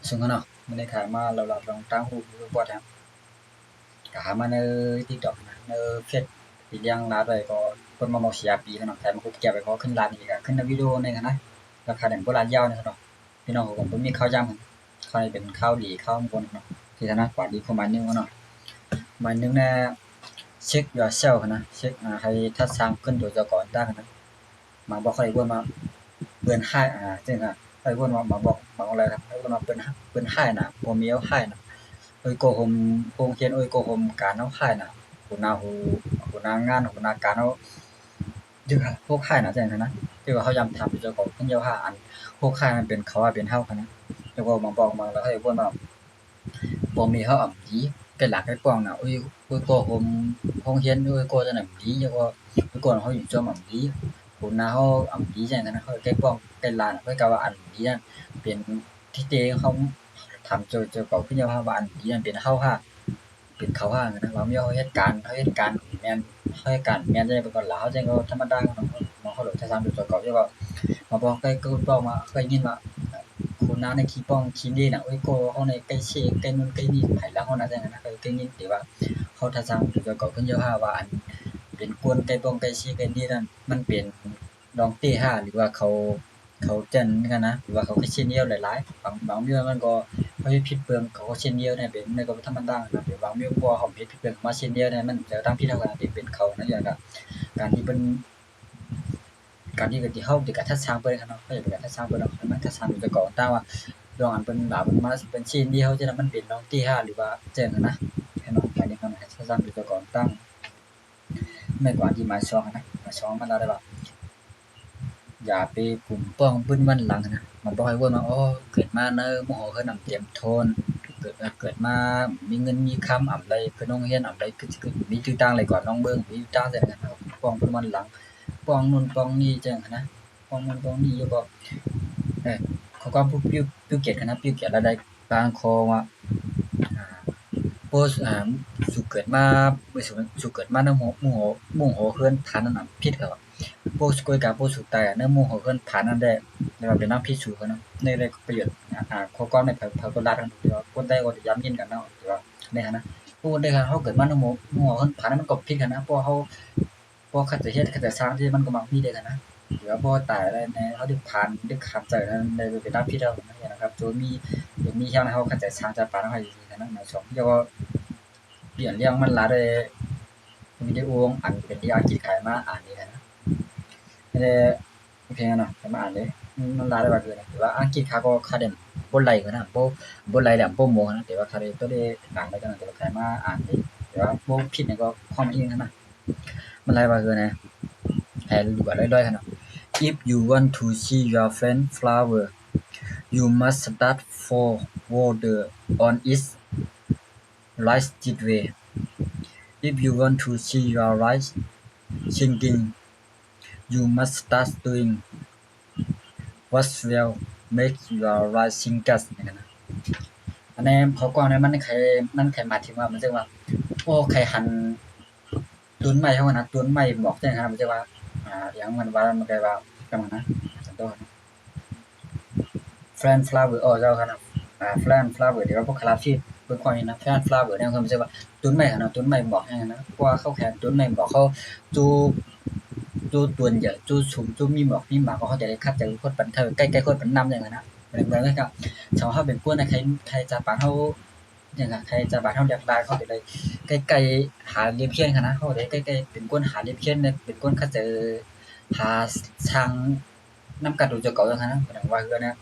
ซึ่งเนาะมันได้ขายมาเราลองตั้งหูบ่แท้ก็หามาใน TikTok นะในเฟซปีเลี้ยงลาด้วยก็คนมาบอกเสียปีเนาะแต่มันก็เก็บไปก็ขึ้นร้านอีกอะขึ้นในวิดีโอในกันนะราคาเด่นโบราณยาวเนาะพี่น้องผมบ่มีข้าวย่ำข้าวเป็นข้าวดีข้าวบนเนาะที่ธนาคารดีประมาณนึงเนาะประมาณนึงนะเช็ค yourself นะเช็คให้ทัดสร้างขึ้นตัวเจ้าก่อนตั้งนะมาบอกใครว่ามาเปิ้นให้จังไอ้คนมาบอกมาอะไรครับไอ้คนมาเปิ้นให้น่ะบ่มีเอาให้น่ะเอ้ยโกหมโรงเรียนเอ้ยโกหมการเอาให้น่ะหัวหน้างานหัวหน้าการเอาจึงพวกให้น่ะจังนะที่ว่าเขาย้ำถามอยู่เจ้าของเพิ่นเยาหาอันพวกให้มันเป็นเขาว่าเป็นเฮาคั่นนะแล้วก็มาบอกมาแล้วให้คนมาบ่มีเฮาอำดีcái là cái quang nào ôi ôi cô hôm hôm hiến ôi cô cho làm lý cho cô ôi cô họ dùng cho làm lý hôm nào họ làm lý vậy nó cái quang cái là cái các bạn lýนั่นเป็นที่เตเขาทำcho cậu cái nhau bạn lýนั่นเป็นเฮาฮะเป็นเขาฮะนะว่ามีเขาเหตุการณ์แม่นเหตุการณ์แม่นจะเป็นก่อนแล้วจังก็ธรรมดาเนาะมาเขาหลุดทำcho cậu chứ cậu màบอกcái câuบอกมาเคยยินมาคนนั้นในขี้ป้องขี้ดีน่ะโอ้ยโกเขาในใกล้เชใกล้นู่นใกล้นี่ไผละเขาน่ะจังนั้นนะใกล้ยินที่ว่าเขาถ้าสร้างจะก็เพิ่นเยาหาว่าอันเป็นกวนใกล้ป้องใกล้เชใกล้นี่นั่นมันเป็นดองเต้ห้าหรือว่าเขาเจั่นกันนะหรือว่าเขาก็เช่นเดียวหลายๆบางเรื่องมันก็เขาเฮ็ดผิดเปลืองเขาก็เช่นเดียวเนี่ยเป็นมันก็ธรรมดานะแต่บางเรื่องพอเขาเฮ็ดผิดเปลืองมาเช่นเดียวเนี่ยมันจะตั้งผิดเท่ากันที่เป็นเขานั่นอย่างก็การที่เพิ่น การที่เฮาได้กระทัดช้างเพิ่นคั่นเนาะเขาอยากไปกระทัดช้างเพิ่นเนาะมันทัดช้างอยู่แต่ก่อนแต่ว่าดองอันเพิ่นเพิ่นมาเป็นชิ้นเดียวจังนั้นมันเป็นน้องที่5หรือว่าจังนั้นนะให้น้องหมายถึงว่าทัดช้างอยู่แต่ก่อนตั้งไม่กว่าที่หมาย2นะหมาย2มันอะไรว่าอย่าไปกลุ่มป้องปื้นวันหลังนะมันบ่ให้เว้าว่าอ้อเกิดมาเนอโมโหคือน้ำเตรียมโทนเกิดมามีเงินมีคำอำใดคือโรงเรียนอำใดคือมีชื่อต่างเลยก่อนน้องเบิ่งมีต่างจังนั้นป้องปื้นวันหลังป้องนู่นป้องนี่จังนะป้องนู่นป้องนี่อยู่ก็ เขาก็ผู้เกียรติคณะผู้เกียรติระดับบางคอว่าอ่าโพสสุเกิดมาบ่สุเกิดมานำหมู่โหเฮือนฐานนั้นน่ะผิดเขาโพสกวยกาโพสุตายนำหมู่โหเฮือนฐานนั้นได้ว่าเป็นนำผิดสู่เขาเนาะในประโยชน์ข้อความในพระโกราชกันที่ว่าคนใดก็ย้ำยินกันเนาะที่ว่าในหั้นนะผู้ใดเขาเกิดมานำหมู่โหเฮือนฐานนั้นมันก็ผิดกันนะเพราะเขาบ่คัดจะเฮ็ดคัดจะสร้างที่มันก็มักมีได้กันนะ หรือว่าบ่ตายอะไรในเขาดึกผ่านดึกขามใจนั้นในเป็นด้านพี่เราเนี่ยนะครับโดยมีเฮียงเขาเข้าใจช้างจะปานเขาอยู่นั้นในช่องที่ว่าเปลี่ยนเรื่องมันหลายได้วิดีโออันเป็นที่อากิขายมาอ่านนี่นะไม่ได้เพียงเนาะมาอ่านเลยมันหลายได้ว่าคือนะแต่ว่าอังกฤษเขาก็คาเด่นบ่ไหลกันนะบ่ไหลแหลมบ่โมนะแต่ว่าคาเด่นตัวได้อ่านได้กันแต่ว่าขายมาอ่านนี่แต่ว่าบ่ผิดนี่ก็ความจริงนะมันหลายว่าคือนะให้ดูว่าลอยๆกันเนาะ If you want to see your friend flower, you must start for water on its right way. If you want to see your right thinking, you must start doing what will make your right thinkers อย่างนั้นนะอันนี้พอกว้างเนี่ยมันใครหมายถึงว่ามันจะว่าโอ้ใครหันต้นไม้เฮานะต้นไม้บอกจังซั่นมันจะว่าอย่างมันว่ามันก็ว่าจังนั้นนะจังตัว Fran flower เจ้าครับFran flower เดี๋ยวพวกคลาฟีเบิ่งความเห็นนะ Fran flower เนี่ยเขามันจะว่าต้นไม้หั่นน่ะต้นไม้บอกอย่างนั้นนะเพราะว่าเขาแค่ต้นไม้บอกเขาจูต้นใหญ่จูสูงจูมีหมอกมีหมากเขาจะได้คัดจากคนปันเทอใกล้ๆคนปันนำอย่างนั้นนะเหมือนกันก็ชาวเฮาเป็นกวนนะใครจะปานเฮาอย่างใครจะบานเฮาเรียกได้เขาจะได้ใกล้ๆหาเรียบเคียงคั่นนะเขาได้ใกล้ๆเป็นกวนหาเรียบเคียงเนี่ยเป็นกวนคัดเจอหาช่างนำกันดูเจ้าเก่าจังซั่นนะหมายถึงว่าคือนะ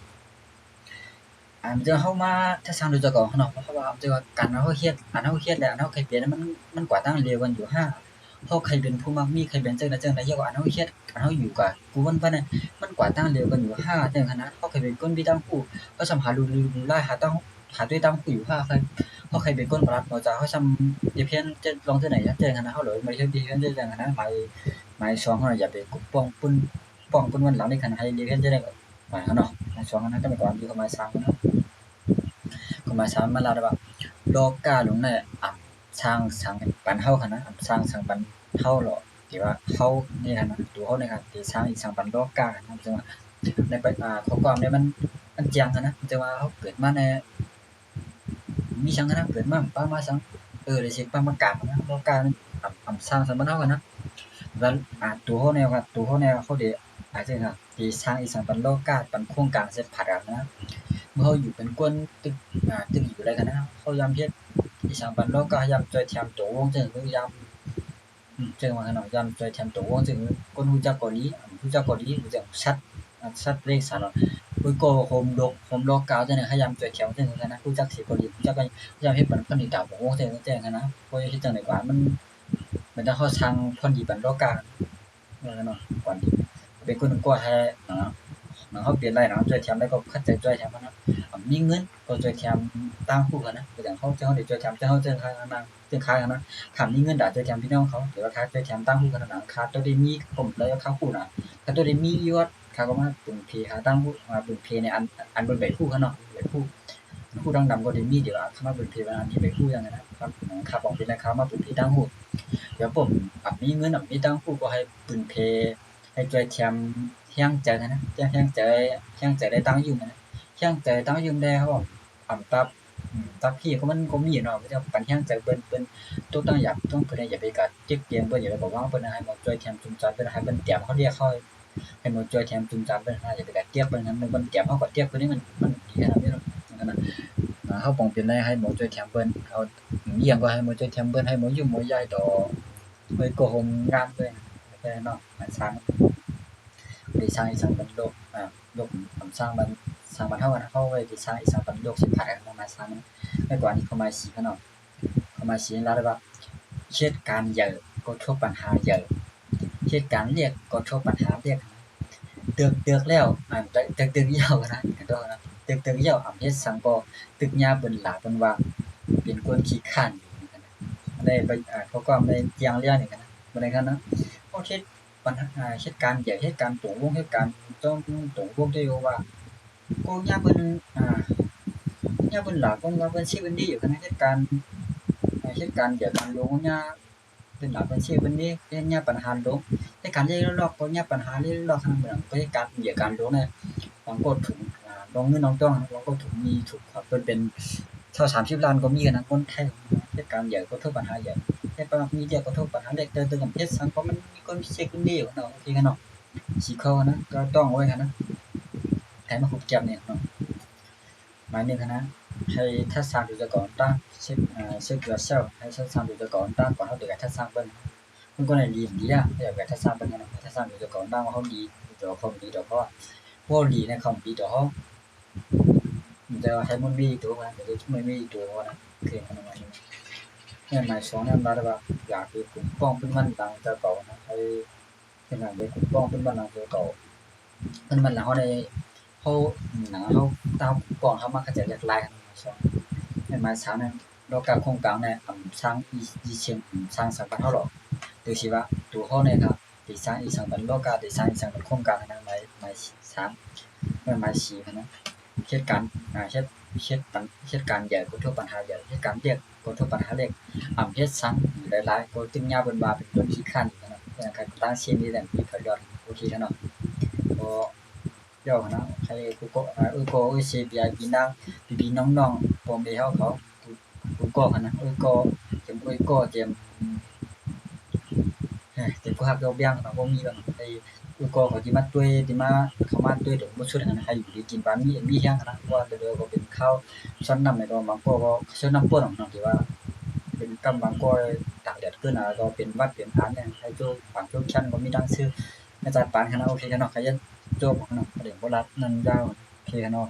มันจะเข้ามาถ้าสร้างโดยเจ้าของเขาเนาะเพราะว่ามันจะว่าการเฮาเฮ็ดอันเฮาเฮ็ดแล้วอันเฮาเคยเปลี่ยนมันกว่าตั้งเร็วกันอยู่เฮาใครเป็นผู้มักมีใครเป็นจังได๋เยอะกว่าอันเฮาเฮ็ดอันเฮาอยู่กว่ากูวันปานนั้นมันกว่าตั้งเร็วกันอยู่จังหั้นนะเฮาเคยเป็นคนมีตั้งผู้เฮาสำหารู้หลายหาด้วยตั้งผู้อยู่เฮาเคยเป็นคนประหลาดบ่จ้าเฮาซำอย่าเพี้ยนจะลองที่ไหนจังหั้นนะเฮาเลยไม่ใช่ดีกันจังหั้นนะหมายสองเฮาอย่าไปป้องปุ้นวันหลังนี่คันให้ดีกันจะได้ก็หมายเฮาเนาะหมายสองอันนั้นก็ไม่ก่อนอยู่กับหมายสามเนาะ Kemasalahan malarawa loka lung na sang ban hau kana sang ban hau lo ที่ว่าเฮานี่หั่นน่ะตัวเฮานี่ครับที่สร้างอีกสร้างปันโลกานะจังว่าในข้อความเนี่ยมันเจียงกันนะจังว่าเฮาเกิดมาใน มีสังกันนะเกิดมาป้ามาสังได้สิป้ามากลางนะโลกาอำสร้างสัมบันเฮากันนะแล้วตัวเฮาแนวตัวเฮาแนวเขาได้จังครับที่สร้างอีสังปันโลกาปันโครงการเสร็จผัดกันนะเมื่อเฮาอยู่เป็นกวนตึกตึกอยู่ได้กันนะเขายามเฮ็ดอีสังปันโลกายามจ่อยแถมตัววงจังคือยามจังว่าเนาะยามจ่อยแถมตัววงจังคนฮู้จักเกาหลีรู้จักเกาหลีรู้จักชัดเลขสารอุ้ยก็โฮมโลกาจังได๋ขยามจ่อยแถมจังซั่นนะรู้จักสิเกาหลีรู้จักก็ยามเฮ็ดปันคนที่ตามวงจังกันนะบ่เฮ็ดจังได๋กว่ามันถ้าเขาสร้างพรดีปันโลกาเนาะก่อนเป็นคนกว่าให้เนาะเขาเปลี่ยนไรเนาะจ่อยแถมได้ก็คัดใจจ่อยแถมนะมีเงินก็จ่อยแถมต่างคู่กันนะคือจังเขาจังเฮาได้จ่อยแถมจังเฮาจังค่านะจังค่ากันนะถ้ามีเงินได้จ่อยแถมพี่น้องเขาหรือว่าค่าจ่อยแถมต่างคู่กันนะค่าตัวได้มีผมแล้วค่าคู่น่ะถ้าตัวได้มียอดค่าก็มาปึงเพค่าต่างคู่มาปึงเพในอันบนใบคู่กันเนาะใบคู่ดังดำก็ได้มีเดี๋ยวเข้ามาปึงเพว่าอันที่ใบคู่ยังไงนะครับค่าของเป็นราคามาปึงเพต่างคู่เดี๋ยวผมมีเงินมีต่างคู่ก็ให้ปึงเพให้จ่อยแถมเฮียงใจนะเฮียงใจได้ตังค์ยืมนะเฮียงใจตังค์ยืมได้ครับผมตับพี่ก็มันก็มีเนาะก็จะปันเฮียงใจเปิ้นตัวต้องอยากต้องเพิ่นอย่าไปกัดจิกเตียงเปิ้นอย่าไปบอกว่าเพิ่นให้มาจ่อยแถมจุ่มจัดเพิ่นให้เพิ่นเตรียมเขาเรียกเขาให้มาจ่อยแถมจุ่มจัดเพิ่นอย่าไปกัดเตียกเพิ่นนั้นมันเตรียมเขาก็เตียกเพิ่นนี่มันดีขนาดนี้เนาะเขาป้องเป็นได้ให้หมอจ่อยแถมเพิ่นเอาเยี่ยงก็ให้หมอจ่อยแถมเพิ่นให้หมอยุ่มหมอยายต่อเฮ้ยก็โฮมงานเพิ่นเนาะมันสร้างได้สร้างอีสังเป็นโลกโลกสร้างมันเท่ากันเขาไว้ที่สร้างอีสังเป็นโลกสิบผ่านกันมาสร้างไม่กว่านี้เขามาสีเนาะเขามาสีแล้วได้ป่ะเหตุการณ์ใหญ่ก็ทั่วปัญหาใหญ่เหตุการณ์เรียกก็ทั่วปัญหาเรียกตึกแล้วตึกยาวนะก็นะตึกยาวเฮ็ดสังก็ตึกยาวเปิ้นหลาเปิ้นว่าเป็นคนขี้คร้านได้ไปเขาก็ได้เจียงเรื่องนี่กันนะบ่ได้กันนะเพราะเฮ็ดปัญหาเหตุการณ์ใหญ่เหตุการณ์ตรงวงเหตุการณ์ต้องตรงวงที่ว่าก็ยามเพิ่นยามเพิ่นหลาก็ว่าเพิ่นสิเพิ่นดีอยู่กันนะเหตุการณ์เดียวกันลงยาเพิ่นหลาเพิ่นสิเพิ่นดีเฮ็ดยาปัญหาลงเหตุการณ์ใหญ่ลอกก็ยาปัญหานี่ลอกข้างเมืองก็เหตุการณ์เดียวกันลงเนี่ยบางก็ถุงลองเงินน้องจ้องบางก็ถุงมีถูกครับเพิ่นเป็นเท่า30ล้านก็มีกันนะคนไทยเหตุการณ์ใหญ่ก็ทุกปัญหาใหญ่เหตุการณ์มีเดียวก็ทุกปัญหาเล็กแต่กับเฮ็ดสังคมมันมีคนเช็คคนดีอยู่เนาะโอเคกันเนาะสิเข้านะก็ต้องไว้กันนะให้มาคุบเก็บเนี่ยเนาะหมายนึงนะให้ทัศน์ดูจะก่อนตั้งเช็ค yourself ให้ทัศน์ดูจะก่อนตั้งก่อนเฮาถึงจะทัศน์เบิ่งมันก็ได้ดีอ่ะอยากไปทัศน์เบิ่งนะทัศน์ดูจะก่อนตั้งว่าเฮาดีเดี๋ยวเขาดีเดี๋ยวเพราะว่าบ่ดีในคำดีเดี๋ยวเฮาจะให้มันมีตัวมันเดี๋ยวไม่มีตัวนะคือมันว่าเนี่ยหมายสองเนี่ยมาได้ว่าอยากให้กลุ่มป้องเป็นมันต่างจะเก่านะให้เป็นอย่างเด็กกลุ่มป้องเป็นมันต่างจะเก่ามันหลังเฮาได้เฮาหนังเฮาตามก่อนเฮามาก็จะหลากหลายสองเนี่ยหมายสามเนี่ยโลกาโครงการเนี่ยสร้างอีเชียนสร้างสัมพันธ์เฮาหรอกโดยที่ว่าตัวเฮาเนี่ยครับที่สร้างอีสังเป็นโลกาที่สร้างอีสังเป็นโครงการนะหมายสามหมายสี่นะเหตุการณ์เหตุการณ์ใหญ่ก็ทั่วปัญหาใหญ่เหตุการณ์เล็กก็ทั่วปัญหาเล็กเฮ็ดซ้ำหลายๆก็ตึงยาเพิ่นว่าเป็นคนขี้คร้านอยู่นะอย่างการตั้งเสียงนี่แหละมีประโยชน์โอเคเนาะก็ย่อนะใครกูก็ก็เสียบีบีนางบีน้องๆพ่อแม่เขากูก็นะก็เต็มก็เต็มกูฮักดอกเบี้ยเนาะบ่มีแล้วไอ้ก็เขาสิมาช่วยสิมาเข้ามาช่วยดอกบ่ช่วยกันให้อยู่ดีกินปานมีแฮงนะว่าเดี๋ยวก็เป็นข้าวชั้นนำในก็บางก็ชั้นนำป่นเนาะที่ว่าเป็นกำบางก็ตากแดดเกินก็เป็นหวัดเป็นอันเนี่ยให้โจบางโจชั้นก็มีดังชื่ออาจารย์ปานคณะโอเคกันเนาะใครจะโจบเนาะเดี๋ยวบ่รับนั่นยาวโอเคกันเนาะ